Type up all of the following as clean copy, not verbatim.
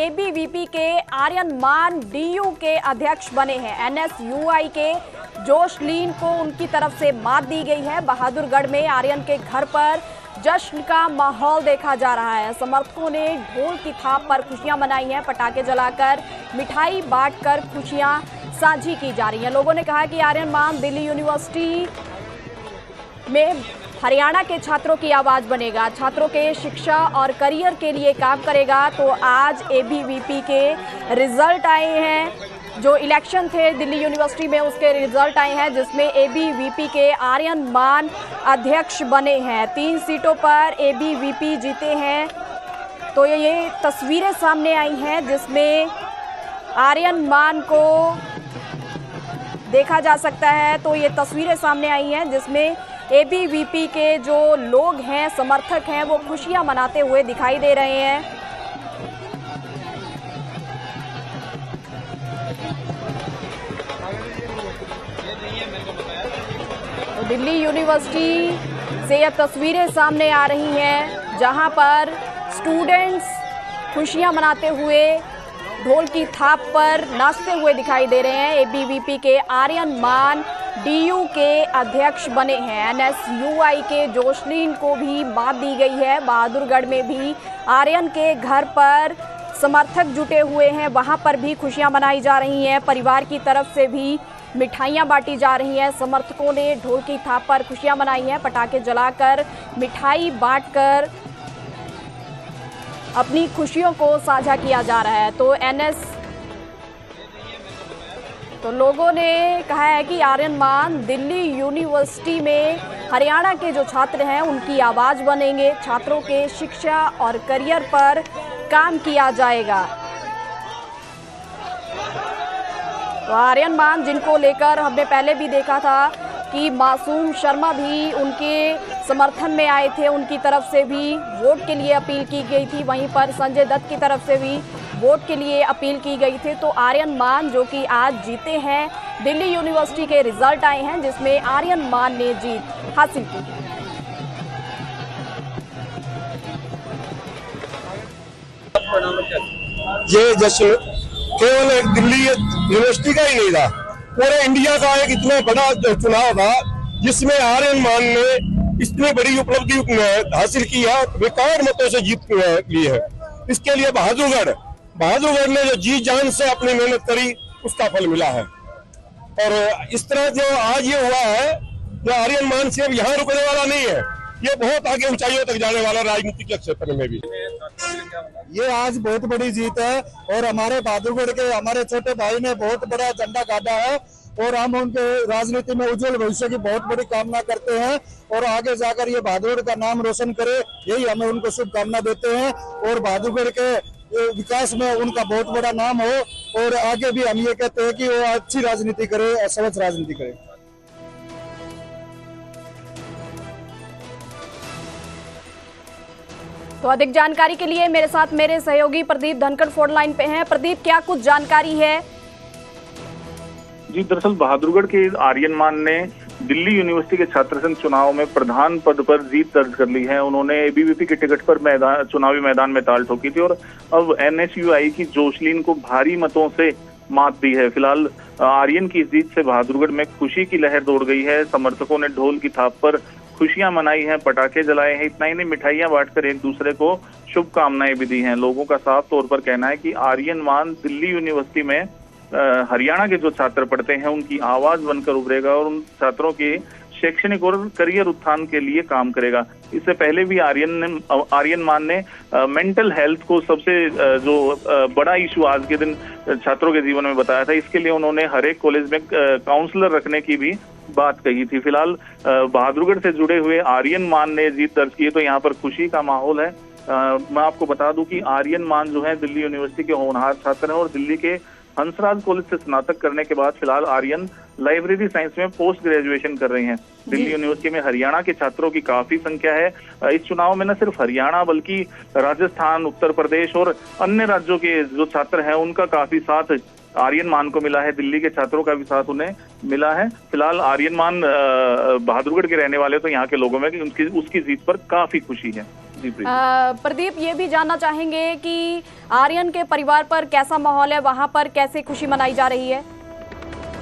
ABVP के आर्यन मान DU के अध्यक्ष बने हैं। एनएसयूआई के जोशलीन को उनकी तरफ से मात दी गई है। बहादुरगढ़ में आर्यन के घर पर जश्न का माहौल देखा जा रहा है। समर्थकों ने ढोल की थाप पर खुशियां मनाई हैं, पटाखे जलाकर मिठाई बांटकर खुशियां साझी की जा रही हैं। लोगों ने कहा कि आर्यन मान दिल्ली यूनिवर्सिटी में हरियाणा के छात्रों की आवाज बनेगा, छात्रों के शिक्षा और करियर के लिए काम करेगा। तो आज एबीवीपी के रिजल्ट आए हैं, जो इलेक्शन थे दिल्ली यूनिवर्सिटी में उसके रिजल्ट आए हैं, जिसमें एबीवीपी के आर्यन मान अध्यक्ष बने हैं। 3 सीटों पर एबीवीपी जीते हैं। तो ये तस्वीरें सामने आई हैं जिसमें आर्यन मान को देखा जा सकता है। तो ये तस्वीरें सामने आई हैं जिसमें एबीवीपी के जो लोग हैं, समर्थक हैं, वो खुशियां मनाते हुए दिखाई दे रहे हैं। तो दिल्ली यूनिवर्सिटी से ये तस्वीरें सामने आ रही हैं जहां पर स्टूडेंट्स खुशियां मनाते हुए ढोल की थाप पर नाचते हुए दिखाई दे रहे हैं। एबीवीपी के आर्यन मान डीयू के अध्यक्ष बने हैं। एनएसयूआई के जोशलीन को भी मात दी गई है। बहादुरगढ़ में भी आर्यन के घर पर समर्थक जुटे हुए हैं, वहां पर भी खुशियां मनाई जा रही हैं। परिवार की तरफ से भी मिठाइयां बांटी जा रही हैं। समर्थकों ने ढोल की थाप पर खुशियां मनाई हैं, पटाखे जलाकर मिठाई बांटकर अपनी खुशियों को साझा किया जा रहा है। तो लोगों ने कहा है कि आर्यन मान दिल्ली यूनिवर्सिटी में हरियाणा के जो छात्र हैं उनकी आवाज बनेंगे, छात्रों के शिक्षा और करियर पर काम किया जाएगा। तो आर्यन मान, जिनको लेकर हमने पहले भी देखा था कि मासूम शर्मा भी उनके समर्थन में आए थे, उनकी तरफ से भी वोट के लिए अपील की गई थी। वहीं पर संजय दत्त की तरफ से भी वोट के लिए अपील की गई थी। तो आर्यन मान जो कि आज जीते हैं, दिल्ली यूनिवर्सिटी के रिजल्ट आए हैं जिसमें आर्यन मान ने जीत हासिल की। ये जश्न केवल एक दिल्ली यूनिवर्सिटी का ही नहीं था, पूरे इंडिया का एक इतना बड़ा चुनाव था जिसमें आर्यन मान ने इतनी बड़ी उपलब्धि हासिल की है, रिकॉर्ड मतों से जीत ली है। इसके लिए बहादुरगढ़ ने जो जी जान से अपनी मेहनत करी उसका फल मिला है। और इस तरह जो आज ये हुआ है, जो आर्यन मान सिर्फ यहाँ रुकने वाला नहीं है, ये बहुत आगे ऊंचाइयों तक जाने वाला राजनीतिक के क्षेत्र में भी। ये आज बहुत बड़ी जीत है और हमारे बहादुरगढ़ के हमारे छोटे भाई ने बहुत बड़ा झंडा गाड़ा है और हम उनके राजनीति में उज्जवल भविष्य की बहुत बड़ी कामना करते हैं और आगे जाकर ये बहादुरगढ़ का नाम रोशन करे, यही हमें उनको शुभकामना देते हैं। और बहादुरगढ़ के विकास में उनका बहुत बड़ा नाम हो और आगे भी हम ये कहते हैं कि वो अच्छी राजनीति करे और स्वच्छ राजनीति करे। तो अधिक जानकारी के लिए मेरे साथ मेरे सहयोगी प्रदीप धनखड़ फोन लाइन पे हैं। प्रदीप, क्या कुछ जानकारी है? जी, दरअसल बहादुरगढ़ के आर्यन मान ने दिल्ली यूनिवर्सिटी के छात्र संघ चुनाव में प्रधान पद पर जीत दर्ज कर ली है। उन्होंने एबीवीपी के टिकट पर चुनावी मैदान में ताल ठोकी थी और अब एनएसयूआई की जोशलीन को भारी मतों से मात दी है। फिलहाल आर्यन की इस जीत से बहादुरगढ़ में खुशी की लहर दौड़ गई है। समर्थकों ने ढोल की थाप पर खुशियां मनाई हैं, पटाखे जलाए हैं। इतना ही नहीं, मिठाइयां बांटकर एक दूसरे को शुभकामनाएं भी दी हैं। लोगों का साफ तौर पर कहना है कि आर्यन मान दिल्ली यूनिवर्सिटी में हरियाणा के जो छात्र पढ़ते हैं उनकी आवाज बनकर उभरेगा और उन छात्रों के शैक्षणिक और करियर उत्थान के लिए काम करेगा। इससे पहले भी आर्यन मान ने मेंटल हेल्थ को सबसे जो बड़ा इशू आज के दिन छात्रों के जीवन में बताया था। इसके लिए उन्होंने हर एक कॉलेज में काउंसलर रखने की भी बात कही थी। फिलहाल बहादुरगढ़ से जुड़े हुए आर्यन मान ने जीत दर्ज की है, तो यहाँ पर खुशी का माहौल है। मैं आपको बता दूं कि आर्यन मान जो है दिल्ली यूनिवर्सिटी के होनहार छात्र हैं और दिल्ली के हंसराज कॉलेज से स्नातक करने के बाद फिलहाल आर्यन लाइब्रेरी साइंस में पोस्ट ग्रेजुएशन कर रहे हैं। दिल्ली यूनिवर्सिटी में हरियाणा के छात्रों की काफी संख्या है। इस चुनाव में न सिर्फ हरियाणा बल्कि राजस्थान, उत्तर प्रदेश और अन्य राज्यों के जो छात्र हैं उनका काफी साथ आर्यन मान को मिला है। दिल्ली के छात्रों का भी साथ उन्हें मिला है। फिलहाल आर्यन मान बहादुरगढ़ के रहने वाले तो यहाँ के लोगों में उसकी जीत पर काफी खुशी है। जी प्रदीप, ये भी जानना चाहेंगे कि आर्यन के परिवार पर कैसा माहौल है, वहां पर कैसे खुशी मनाई जा रही है?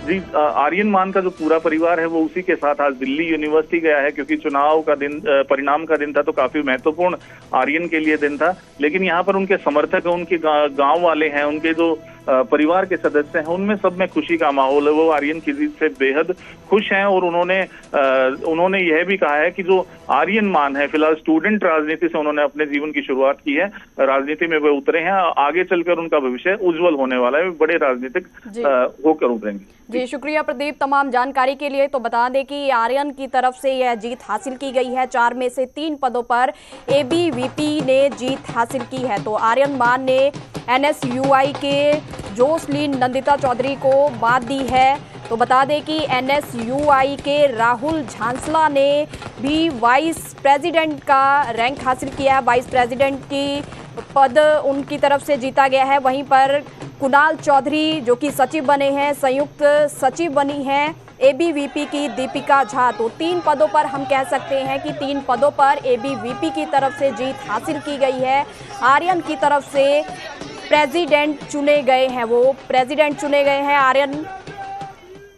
जी, आर्यन मान का जो पूरा परिवार है वो उसी के साथ आज दिल्ली यूनिवर्सिटी गया है, क्योंकि चुनाव का दिन, परिणाम का दिन था, तो काफी महत्वपूर्ण आर्यन के लिए दिन था। लेकिन यहाँ पर उनके समर्थक हैं, उनके गांव वाले हैं, उनके जो परिवार के सदस्य हैं, उनमें सब में खुशी का माहौल है। वो आर्यन की जीत से बेहद खुश हैं और उन्होंने यह भी कहा है कि जो आर्यन मान है, फिलहाल स्टूडेंट राजनीति से उन्होंने अपने जीवन की शुरुआत की है, राजनीति में वे उतरे हैं, आगे चलकर उनका भविष्य उज्जवल होने वाला है, बड़े राजनीतिक होकर उभरेंगे। जी, शुक्रिया प्रदीप तमाम जानकारी के लिए। तो बता दें कि आर्यन की तरफ से यह जीत हासिल की गई है। 4 में से 3 पदों पर एबीवीपी ने जीत हासिल की है। तो आर्यन मान ने एनएसयूआई के जोसलीन नंदिता चौधरी को मात दी है। तो बता दें कि एनएसयूआई के राहुल झांसला ने भी वाइस प्रेसिडेंट का रैंक हासिल किया है। वाइस प्रेसिडेंट की पद उनकी तरफ से जीता गया है। वहीं पर कुणाल चौधरी जो कि सचिव बने हैं, संयुक्त सचिव बनी हैं एबीवीपी की दीपिका झा। तो 3 पदों पर हम कह सकते हैं कि 3 पदों पर एबीवीपी की तरफ से जीत हासिल की गई है। आर्यन की तरफ से प्रेसिडेंट चुने गए हैं, वो प्रेसिडेंट चुने गए हैं आर्यन।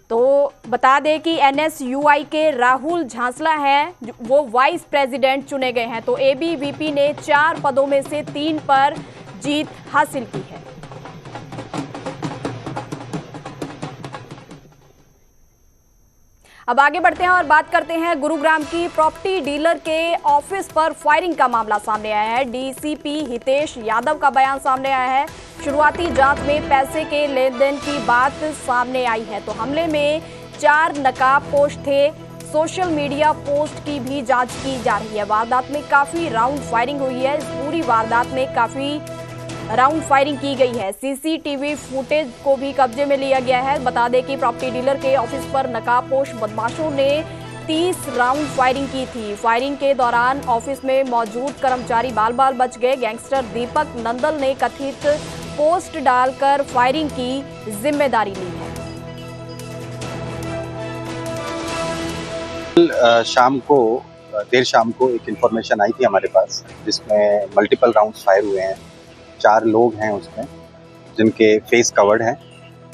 तो बता दें कि एनएसयूआई के राहुल झांसला हैं, वो वाइस प्रेसिडेंट चुने गए हैं। तो एबीवीपी ने 4 पदों में से 3 पर जीत हासिल की है। अब आगे बढ़ते हैं और बात करते हैं गुरुग्राम की प्रॉपर्टी डीलर के ऑफिस पर फायरिंग का मामला सामने आया है। डीसीपी हितेश यादव का बयान सामने आया है। शुरुआती जांच में पैसे के लेन देन की बात सामने आई है। तो हमले में 4 नकाबपोश थे। सोशल मीडिया पोस्ट की भी जांच की जा रही है। वारदात में काफी राउंड फायरिंग हुई है। इस पूरी वारदात में काफी राउंड फायरिंग की गई है। सीसीटीवी फुटेज को भी कब्जे में लिया गया है। बता दें कि प्रॉपर्टी डीलर के ऑफिस पर नकाबपोश बदमाशों ने 30 राउंड फायरिंग की थी। फायरिंग के दौरान ऑफिस में मौजूद कर्मचारी बाल बाल बच गए। गैंगस्टर दीपक नंदल ने कथित पोस्ट डालकर फायरिंग की जिम्मेदारी ली है। देर शाम को एक इंफॉर्मेशन आई थी हमारे पास, जिसमें मल्टीपल राउंड्स फायर हुए हैं। 4 लोग हैं उसमें जिनके फेस कवर्ड हैं,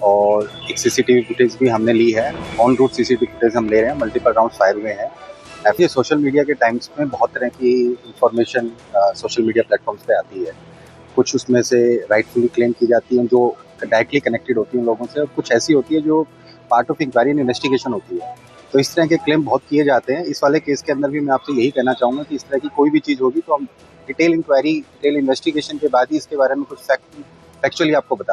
और एक सीसीटीवी फुटेज भी हमने ली है। ऑन रूट सीसीटीवी फुटेज हम ले रहे हैं। मल्टीपल राउंड्स फायर हुए हैं। ऐसे सोशल मीडिया के टाइम्स में बहुत तरह की इंफॉर्मेशन सोशल मीडिया प्लेटफॉर्म्स पे आती है। कुछ उसमें से राइटफुली क्लेम की जाती है जो डायरेक्टली कनेक्टेड होती है लोगों से, और कुछ ऐसी होती है जो part of inquiry and investigation होती है। तो इस तरह के क्लेम बहुत किए जाते हैं। इस वाले केस के अंदर भी मैं आपसे यही कहना चाहूँगा कि इस तरह की कोई भी चीज़ होगी तो हम डिटेल इंक्वायरी, डिटेल इन्वेस्टिगेशन के बाद ही इसके बारे में कुछ फैक्चुअली आपको बता